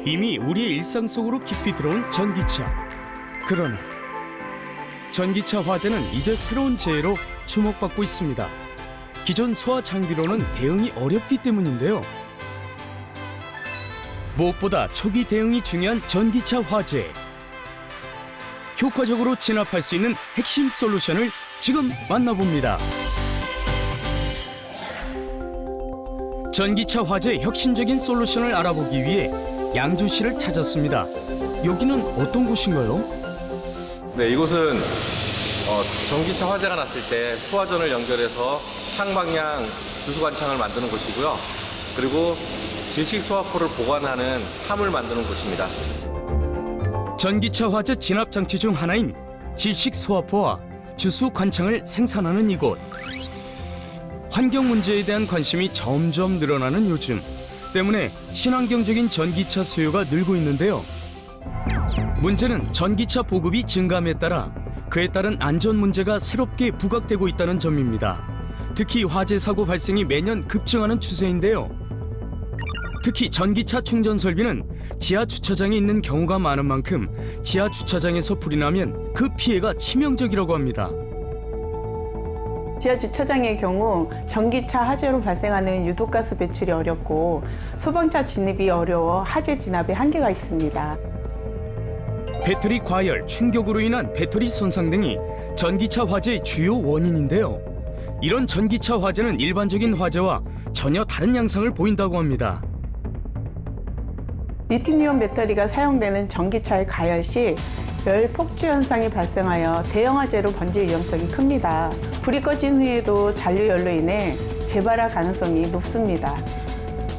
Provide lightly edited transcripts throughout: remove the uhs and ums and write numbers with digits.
이미 우리의 일상 속으로 깊이 들어온 전기차. 그러나 전기차 화재는 이제 새로운 재해로 주목받고 있습니다. 기존 소화 장비로는 대응이 어렵기 때문인데요. 무엇보다 초기 대응이 중요한 전기차 화재. 효과적으로 진압할 수 있는 핵심 솔루션을 지금 만나봅니다. 전기차 화재 혁신적인 솔루션을 알아보기 위해 양주시를 찾았습니다. 여기는 어떤 곳인가요? 네, 이곳은 전기차 화재가 났을 때 소화전을 연결해서 상방향 주수관창을 만드는 곳이고요. 그리고 질식 소화포를 보관하는 함을 만드는 곳입니다. 전기차 화재 진압 장치 중 하나인 질식 소화포와 주수 관창을 생산하는 이곳. 환경 문제에 대한 관심이 점점 늘어나는 요즘 때문에 친환경적인 전기차 수요가 늘고 있는데요. 문제는 전기차 보급이 증감에 따라 그에 따른 안전 문제가 새롭게 부각되고 있다는 점입니다. 특히 화재 사고 발생이 매년 급증하는 추세인데요. 특히 전기차 충전 설비는 지하 주차장에 있는 경우가 많은 만큼 지하 주차장에서 불이 나면 그 피해가 치명적이라고 합니다. 지하 주차장의 경우 전기차 화재로 발생하는 유독가스 배출이 어렵고 소방차 진입이 어려워 화재 진압에 한계가 있습니다. 배터리 과열, 충격으로 인한 배터리 손상 등이 전기차 화재의 주요 원인인데요. 이런 전기차 화재는 일반적인 화재와 전혀 다른 양상을 보인다고 합니다. 리튬이온 배터리가 사용되는 전기차의 가열 시 열 폭주 현상이 발생하여 대형 화재로 번질 위험성이 큽니다. 불이 꺼진 후에도 잔류열로 인해 재발할 가능성이 높습니다.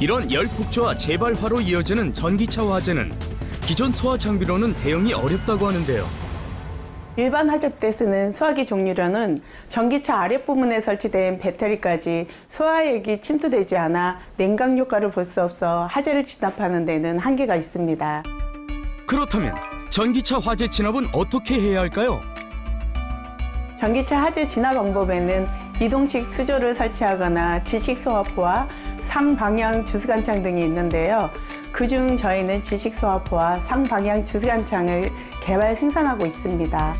이런 열 폭주와 재발화로 이어지는 전기차 화재는 기존 소화 장비로는 대응이 어렵다고 하는데요. 일반 화재 때 쓰는 소화기 종류로는 전기차 아랫부분에 설치된 배터리까지 소화액이 침투되지 않아 냉각 효과를 볼 수 없어 화재를 진압하는 데는 한계가 있습니다. 그렇다면 전기차 화재 진압은 어떻게 해야 할까요? 전기차 화재 진압 방법에는 이동식 수조를 설치하거나 질식 소화포와 상방향 주수관창 등이 있는데요. 그중 저희는 질식 소화포와 상방향 주수관창을 개발 생산하고 있습니다.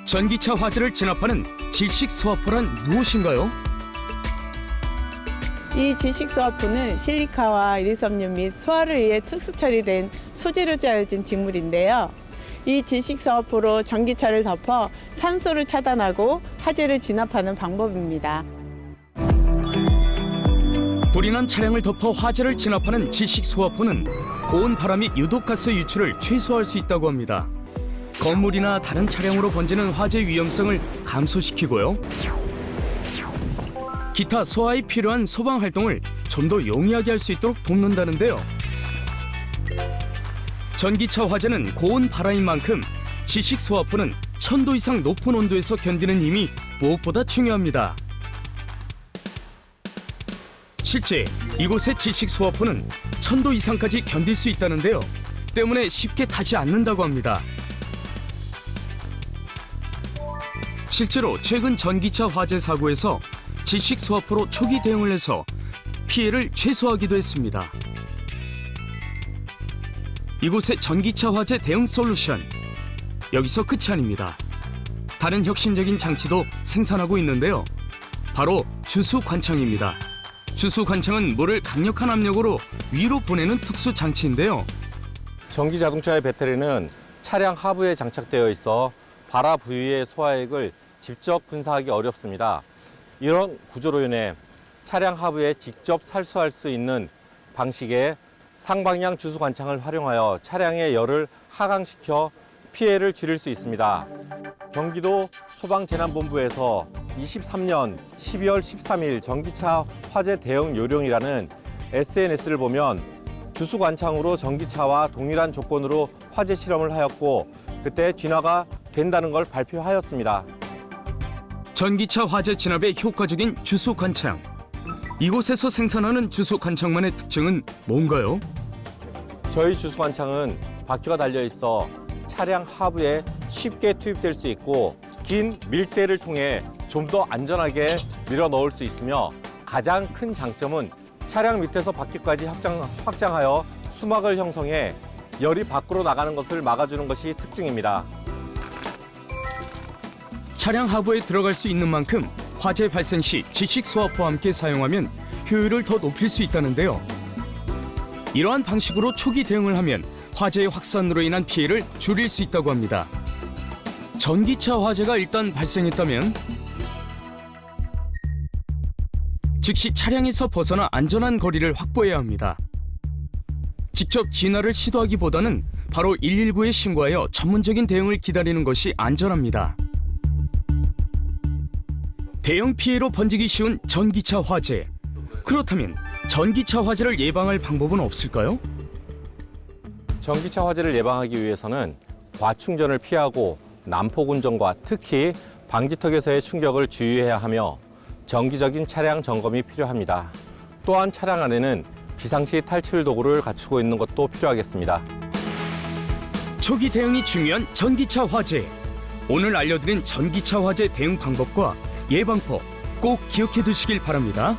전기차 화재를 진압하는 질식 소화포란 무엇인가요? 이 질식 소화포는 실리카와 일위섬유 및 소화를 위해 특수 처리된 소재로 짜여진 직물인데요. 이 질식 소화포로 전기차를 덮어 산소를 차단하고 화재를 진압하는 방법입니다. 불이 난 차량을 덮어 화재를 진압하는 질식 소화포는 고온 바람 및 유독가스 유출을 최소화할 수 있다고 합니다. 건물이나 다른 차량으로 번지는 화재 위험성을 감소시키고요. 기타 소화에 필요한 소방 활동을 좀 더 용이하게 할 수 있도록 돕는다는데요. 전기차 화재는 고온 발화인 만큼 질식 소화포는 1000도 이상 높은 온도에서 견디는 힘이 무엇보다 중요합니다. 실제 이곳의 질식 소화포는 1000도 이상까지 견딜 수 있다는데요. 때문에 쉽게 타지 않는다고 합니다. 실제로 최근 전기차 화재 사고에서 질식 소화포로 초기 대응을 해서 피해를 최소화하기도 했습니다. 이곳의 전기차 화재 대응 솔루션, 여기서 끝이 아닙니다. 다른 혁신적인 장치도 생산하고 있는데요. 바로 주수 관창입니다. 주수 관창은 물을 강력한 압력으로 위로 보내는 특수 장치인데요. 전기 자동차의 배터리는 차량 하부에 장착되어 있어 발화 부위의 소화액을 직접 분사하기 어렵습니다. 이런 구조로 인해 차량 하부에 직접 살수할 수 있는 방식의 상방향 주수 관창을 활용하여 차량의 열을 하강시켜 피해를 줄일 수 있습니다. 경기도 소방재난본부에서 23년 12월 13일 전기차 화재 대응 요령이라는 SNS를 보면 주수 관창으로 전기차와 동일한 조건으로 화재 실험을 하였고 그때 진화가 된다는 걸 발표하였습니다. 전기차 화재 진압에 효과적인 주수 관창. 이곳에서 생산하는 주수 관창만의 특징은 뭔가요? 저희 주수 관창은 바퀴가 달려 있어 차량 하부에 쉽게 투입될 수 있고 긴 밀대를 통해 좀 더 안전하게 밀어 넣을 수 있으며 가장 큰 장점은 차량 밑에서 바퀴까지 확장하여 수막을 형성해 열이 밖으로 나가는 것을 막아주는 것이 특징입니다. 차량 하부에 들어갈 수 있는 만큼 화재 발생 시 지식 소화포와 함께 사용하면 효율을 더 높일 수 있다는데요. 이러한 방식으로 초기 대응을 하면 화재의 확산으로 인한 피해를 줄일 수 있다고 합니다. 전기차 화재가 일단 발생했다면 즉시 차량에서 벗어나 안전한 거리를 확보해야 합니다. 직접 진화를 시도하기보다는 바로 119에 신고하여 전문적인 대응을 기다리는 것이 안전합니다. 대형 피해로 번지기 쉬운 전기차 화재. 그렇다면 전기차 화재를 예방할 방법은 없을까요? 전기차 화재를 예방하기 위해서는 과충전을 피하고 난폭 운전과 특히 방지턱에서의 충격을 주의해야 하며 정기적인 차량 점검이 필요합니다. 또한 차량 안에는 비상시 탈출 도구를 갖추고 있는 것도 필요하겠습니다. 초기 대응이 중요한 전기차 화재. 오늘 알려드린 전기차 화재 대응 방법과 예방법 꼭 기억해 두시길 바랍니다.